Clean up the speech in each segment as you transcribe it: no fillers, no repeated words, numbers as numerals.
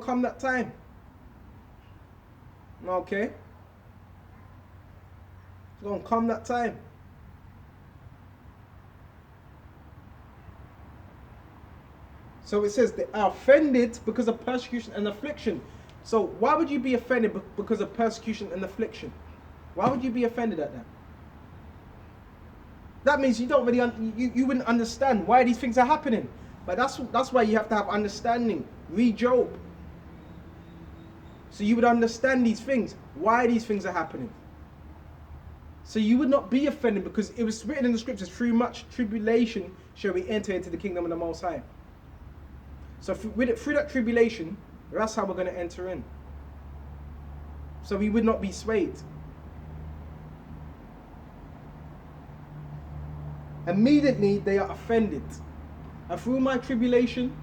Come that time. Okay? It's gonna come that time. So it says they are offended because of persecution and affliction. So why would you be offended because of persecution and affliction? Why would you be offended at that? That means you don't really you wouldn't understand why these things are happening. But that's why you have to have understanding. Read Job. So you would understand these things, why these things are happening. So you would not be offended because it was written in the scriptures, through much tribulation shall we enter into the kingdom of the Most High. So through that tribulation, that's how we're going to enter in. So we would not be swayed. Immediately they are offended. And through my tribulation,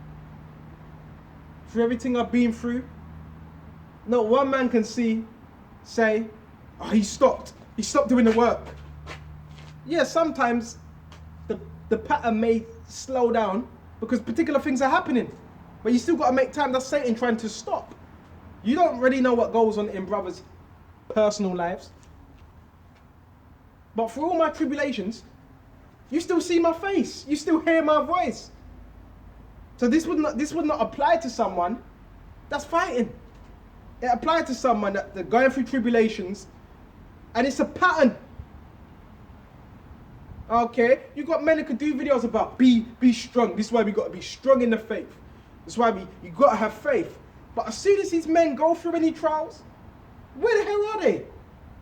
through everything I've been through, not one man can say, oh, he stopped doing the work. Yeah, sometimes the pattern may slow down because particular things are happening. But you still got to make time. That's Satan trying to stop. You don't really know what goes on in brothers' personal lives. But for all my tribulations, you still see my face. You still hear my voice. So this would not apply to someone that's fighting. It applied to someone that they're going through tribulations, and it's a pattern. Okay, you got men that could do videos about be strong. This is why we got to be strong in the faith. This is why you got to have faith. But as soon as these men go through any trials, where the hell are they?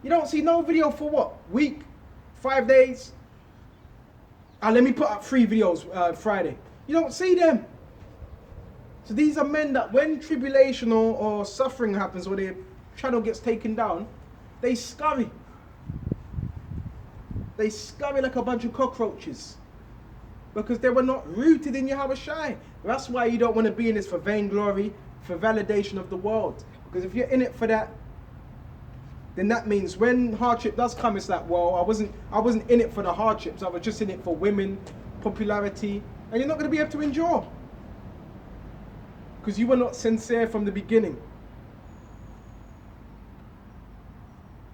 You don't see no video for what? Week? 5 days? Let me put up 3 videos Friday. You don't see them. So these are men that when tribulation or suffering happens, or their channel gets taken down, they scurry. They scurry like a bunch of cockroaches. Because they were not rooted in Yahweh Shai. That's why you don't want to be in this for vainglory, for validation of the world. Because if you're in it for that, then that means when hardship does come, it's like, well, I wasn't in it for the hardships. I was just in it for women, popularity, and you're not going to be able to endure. Because you were not sincere from the beginning.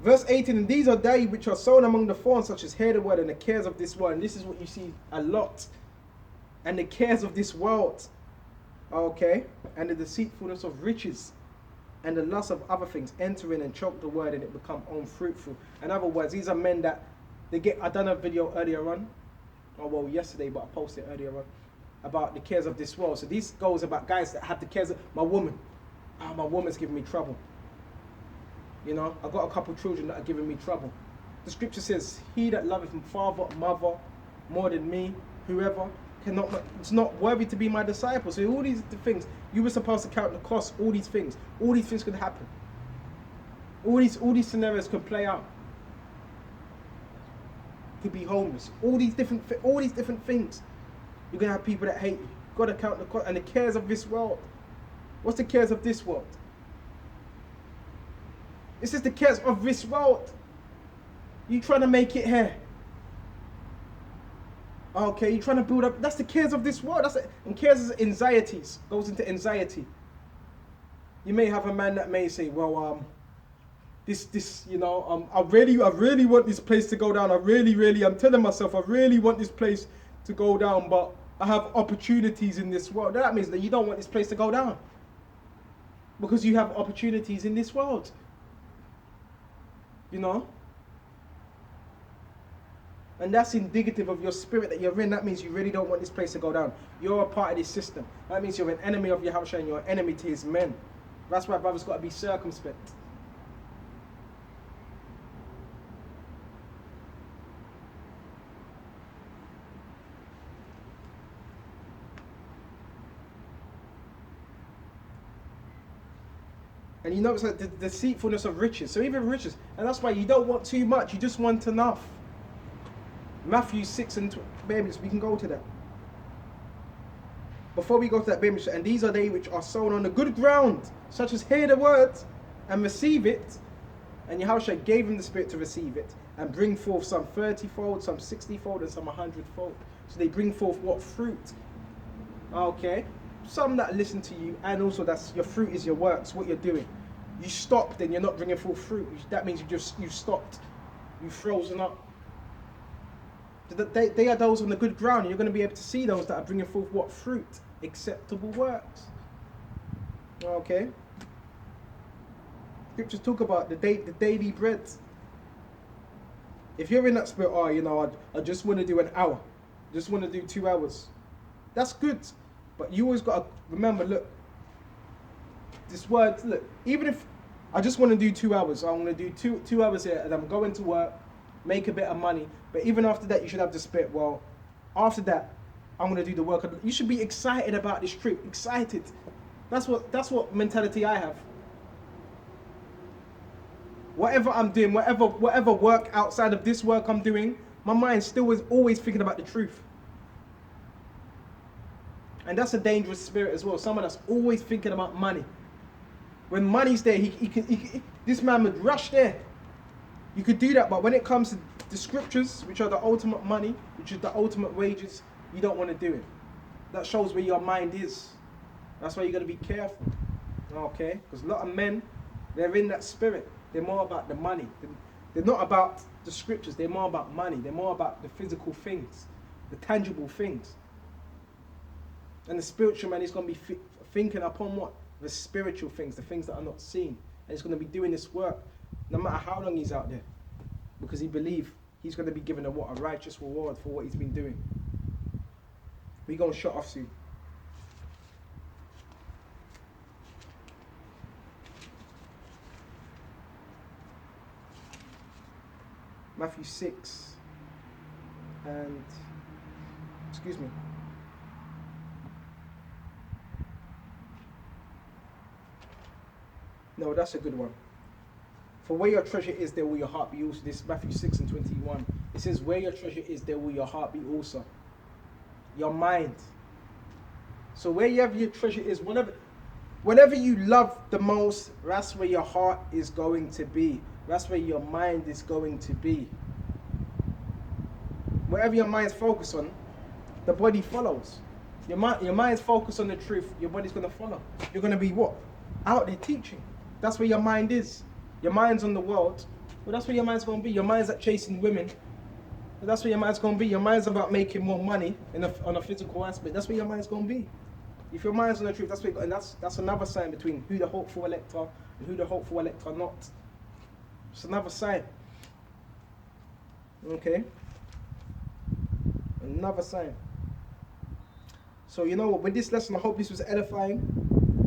Verse 18, and these are they which are sown among the thorns, such as hear the word and the cares of this world. And this is what you see a lot. And the cares of this world. Okay? And the deceitfulness of riches. And the lust of other things enter in and choke the word, and it become unfruitful. In other words, these are men that I done a video earlier on. Oh, well, yesterday, but I posted earlier on. About the cares of this world. So this goes about guys that have the cares of my woman. My woman's giving me trouble. You know, I've got a couple of children that are giving me trouble. The scripture says, he that loveth his father, mother, more than me, whoever, it's not worthy to be my disciple. So all these things, you were supposed to count the cost, all these things could happen. All these scenarios could play out. You could be homeless. All these different things. You're going to have people that hate you. You've got to count the cost. And the cares of this world. What's the cares of this world? It says the cares of this world. You trying to make it here. Okay, you're trying to build up. That's the cares of this world. And cares is anxieties. Goes into anxiety. You may have a man that may say, well, I really want this place to go down. I'm telling myself, I really want this place to go down, but I have opportunities in this world. That means that you don't want this place to go down. Because you have opportunities in this world. You know? And that's indicative of your spirit that you're in. That means you really don't want this place to go down. You're a part of this system. That means you're an enemy of Yahweh and you're an enemy to his men. That's why brothers got to be circumspect. And you know it's like the deceitfulness of riches. So even riches. And that's why you don't want too much. You just want enough. Matthew 6 and 20. Babies, we can go to that. Before we go to that, babies, and these are they which are sown on the good ground, such as hear the words and receive it. And Yahushua gave him the spirit to receive it and bring forth some 30-fold, some 60-fold, and some 100-fold. So they bring forth what? Fruit. Okay. some that listen to you, and also that's your fruit is your works, what you're doing. You stop, then you're not bringing forth fruit. That means you've stopped, you've frozen up. They are those on the good ground, and you're going to be able to see those that are bringing forth what fruit, acceptable works. Okay. Scriptures talk about the daily bread. If you're in that spirit, oh, you know, I just want to do an hour, just want to do 2 hours. That's good, but you always got to remember. Look, this word. Look, even if I just want to do 2 hours, I'm going to do two hours here, and I'm going to work, make a bit of money. But even after that, you should have the spirit. Well, after that, I'm going to do the work. You should be excited about this trip. Excited. That's what mentality I have. Whatever I'm doing, whatever work outside of this work I'm doing, my mind still is always thinking about the truth. And that's a dangerous spirit as well. Someone that's always thinking about money. When money's there, this man would rush there. You could do that, but when it comes to the scriptures, which are the ultimate money, which is the ultimate wages, you don't want to do it. That shows where your mind is. That's why you got to be careful. Okay? Because a lot of men, they're in that spirit. They're more about the money. They're not about the scriptures. They're more about money. They're more about the physical things, the tangible things. And the spiritual man is going to be thinking upon what? The spiritual things, the things that are not seen. And he's going to be doing this work no matter how long he's out there. Because he believes he's going to be given a righteous reward for what he's been doing. We're going to shut off soon. Matthew 6 and, excuse me. No, that's a good one. For where your treasure is, there will your heart be also. This is Matthew 6 and 21. It says, where your treasure is, there will your heart be also. Your mind. So wherever your treasure is, whatever you love the most, that's where your heart is going to be. That's where your mind is going to be. Wherever your mind's focused on, the body follows. Your mind's focused on the truth, your body's going to follow. You're going to be what? Out there teaching. That's where your mind is. Your mind's on the world. Well, that's where your mind's going to be. Your mind's at chasing women. Well, that's where your mind's going to be. Your mind's about making more money on a physical aspect. That's where your mind's going to be. If your mind's on the truth, that's another sign between who the hopeful elect are and who the hopeful elect are not. It's another sign. Okay? Another sign. So you know what, with this lesson, I hope this was edifying.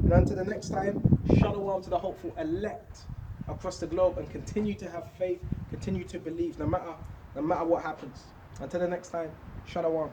And until the next time, shalom to the hopeful elect across the globe, and continue to have faith, continue to believe, no matter what happens. Until the next time, shalom.